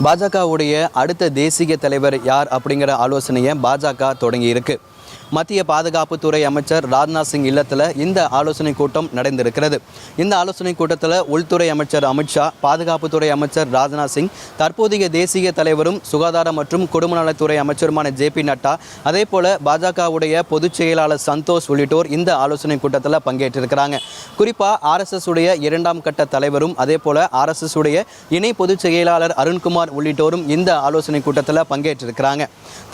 பாஜகவுடைய அடுத்த தேசிய தலைவர் யார் அப்படிங்கிற ஆலோசனையை பாஜக தொடங்கி இருக்கு. மத்திய பாதுகாப்புத்துறை அமைச்சர் ராஜ்நாத் சிங் இல்லத்தில் இந்த ஆலோசனை கூட்டம் நடந்திருக்கிறது. இந்த ஆலோசனை கூட்டத்தில் உள்துறை அமைச்சர் அமித்ஷா, பாதுகாப்புத்துறை அமைச்சர் ராஜ்நாத் சிங், தற்போதைய தேசிய தலைவரும் சுகாதார மற்றும் குடும்ப நலத்துறை அமைச்சருமான JP நட்டா, அதே போல பாஜகவுடைய பொதுச் செயலாளர் சந்தோஷ் உள்ளிட்டோர் இந்த ஆலோசனை கூட்டத்தில் பங்கேற்றிருக்கிறாங்க. குறிப்பாக RSS உடைய 2ஆம் கட்ட தலைவரும் அதே போல RSS உடைய இணை பொதுச் செயலாளர் அருண்குமார் உள்ளிட்டோரும் இந்த ஆலோசனை கூட்டத்தில் பங்கேற்றிருக்கிறாங்க.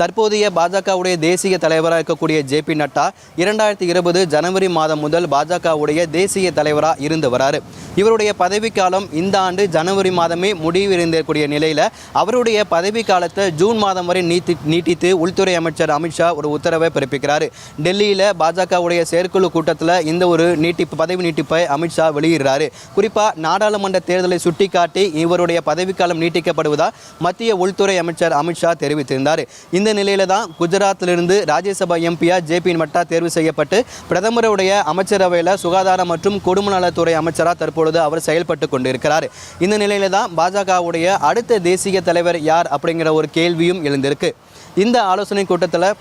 தற்போதைய பாஜகவுடைய தேசிய தலைவராக இருக்கக்கூடிய JP நட்டா 2020 ஜனவரி மாதம் முதல் பாஜகவுடைய தேசிய தலைவராக இருந்து வராரு. இவருடைய பதவிக்காலம் இந்த ஆண்டு ஜனவரி மாதமே முடிவடைந்திருக்கக்கூடிய நிலையில் அவருடைய பதவி காலத்தை ஜூன் மாதம் வரை நீட்டித்து உள்துறை அமைச்சர் அமித்ஷா ஒரு உத்தரவை பிறப்பிக்கிறார். டெல்லியில் பாஜகவுடைய செயற்குழு கூட்டத்தில் இந்த ஒரு பதவி நீட்டிப்பை அமித்ஷா வெளியிடுறாரு. குறிப்பாக நாடாளுமன்ற தேர்தலை சுட்டிக்காட்டி இவருடைய பதவிக்காலம் நீட்டிக்கப்படுவதா மத்திய உள்துறை அமைச்சர் அமித்ஷா தெரிவித்திருந்தார். இந்த நிலையில தான் குஜராத்திலிருந்து ராஜ்யசபா MP JP நட்டா தேர்வு செய்யப்பட்டு பிரதமருடைய அமைச்சரவையில் சுகாதார மற்றும் குடும்ப நலத்துறை அமைச்சராக தற்பொழுது அவர் செயல்பட்டு கொண்டிருக்கிறார். இந்த நிலையில தான் பாஜகவுடைய அடுத்த தேசிய தலைவர் யார் அப்படிங்கிற ஒரு கேள்வியும் எழுந்திருக்கு. இந்த ஆலோசனை கூட்டத்தில்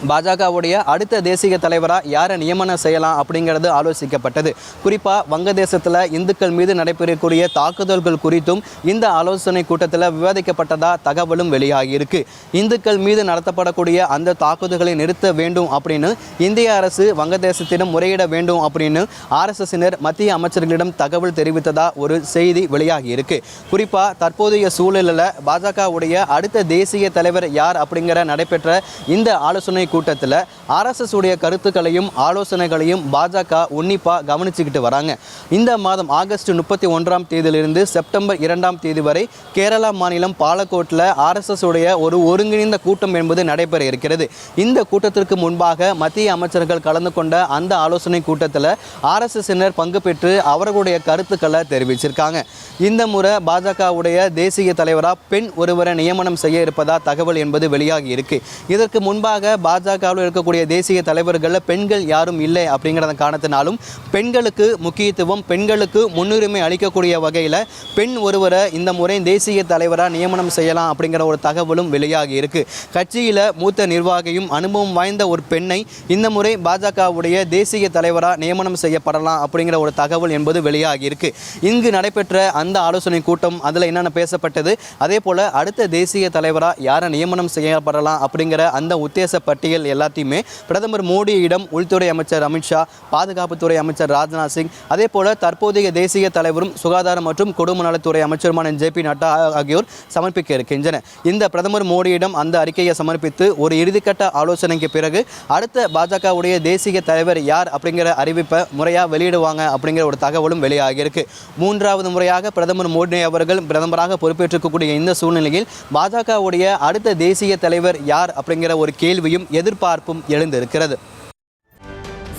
பாஜகவுடைய அடுத்த தேசிய தலைவராக யாரை நியமனம் செய்யலாம் அப்படிங்கிறது ஆலோசிக்கப்பட்டது. குறிப்பாக வங்கதேசத்தில் இந்துக்கள் மீது நடைபெறக்கூடிய தாக்குதல்கள் குறித்தும் இந்த ஆலோசனை கூட்டத்தில் விவாதிக்கப்பட்டதா தகவலும் வெளியாகியிருக்கு. இந்துக்கள் மீது நடத்தப்படக்கூடிய அந்த தாக்குதல்களை நிறுத்த வேண்டும் அப்படின்னு இந்திய அரசு வங்கதேசத்திடம் முறையிட வேண்டும் அப்படின்னு RSSனர் மத்திய அமைச்சர்களிடம் தகவல் தெரிவித்ததா ஒரு செய்தி வெளியாகியிருக்கு. குறிப்பாக தற்போதைய சூழலில் பாஜகவுடைய அடுத்த தேசிய தலைவர் யார் அப்படிங்கிற நடைபெற்ற இந்த ஆலோசனை கூட்டத்தில் RSS உடைய கருத்துக்களையும் ஆலோசனைகளையும் பாஜக உன்னிப்பாக கவனிச்சுக்கிட்டு வராங்க. இந்த மாதம் ஆகஸ்ட் 31ஆம் தேதியிலிருந்து செப்டம்பர் 2ஆம் தேதி வரை கேரளா மாநிலம் பாலக்கோட்டில் RSS உடைய ஒரு ஒருங்கிணைந்த கூட்டம் என்பது நடைபெற இருக்கிறது. இந்த கூட்டத்திற்கு முன்பாக மத்திய அமைச்சர்கள் கலந்து கொண்ட அந்த ஆலோசனை கூட்டத்தில் RSSனர் பங்கு பெற்று அவர்களுடைய கருத்துக்களை தெரிவிச்சிருக்காங்க. இந்த முறை பாஜகவுடைய தேசிய தலைவராக பெண் ஒருவரை நியமனம் செய்ய இருப்பதா தகவல் என்பது வெளியாகி இருக்கு. இதற்கு முன்பாக பாஜகவில் இருக்கக்கூடிய தேசிய தலைவர்கள் பெண்கள் யாரும் இல்லை அப்படிங்கிறத காரணத்தினாலும் பெண்களுக்கு முக்கியத்துவம், பெண்களுக்கு முன்னுரிமை அளிக்கக்கூடிய வகையில் பெண் ஒருவரை இந்த முறை தேசிய தலைவராக நியமனம் செய்யலாம் அப்படிங்கிற ஒரு தகவலும் வெளியாகி இருக்கு. கட்சியில் மூத்த நிர்வாகியும் அனுபவம் வாய்ந்த ஒரு பெண்ணை இந்த முறை பாஜகவுடைய தேசிய தலைவராக நியமனம் செய்யப்படலாம் அப்படிங்கிற ஒரு தகவல் என்பது வெளியாகி இருக்கு. இங்கு நடைபெற்ற அந்த ஆலோசனை கூட்டம் அதில் என்னென்ன பேசப்பட்டது, அதே போல அடுத்த தேசிய தலைவராக யாரை நியமனம் செய்யப்படலாம் அப்படிங்கிற அந்த உத்தேச பட்டியல் எல்லாத்தையுமே பிரதமர் மோடியிடம் உள்துறை அமைச்சர் அமித்ஷா, பாதுகாப்புத்துறை அமைச்சர் ராஜ்நாத் சிங், அதே போல தற்போதைய தேசிய தலைவரும் சுகாதார மற்றும் குடும்ப நலத்துறை அமைச்சருமான JP நட்டா ஆகியோர் சமர்ப்பிக்க இருக்கின்றனர். இந்த பிரதமர் மோடியிடம் அந்த அறிக்கையை சமர்ப்பித்து ஒரு இறுதிக்கட்ட ஆலோசனைக்கு பிறகு அடுத்த பாஜகவுடைய தேசிய தலைவர் யார் அப்படிங்கிற அறிவிப்பை முறையாக வெளியிடுவாங்க அப்படிங்கிற ஒரு தகவலும் வெளியாகியிருக்கு. 3வது முறையாக பிரதமர் மோடி அவர்கள் பிரதமராக பொறுப்பேற்றிருக்கக்கூடிய இந்த சூழ்நிலையில் பாஜகவுடைய அடுத்த தேசிய தலைவர் யார் அப்படிங்கிற ஒரு கேள்வியும் எதிர்பார்ப்பும் எழுந்திருக்கிறது.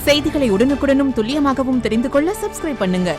செய்திகளை உடனுக்குடனும் துல்லியமாகவும் தெரிந்து கொள்ள சப்ஸ்கிரைப் பண்ணுங்க.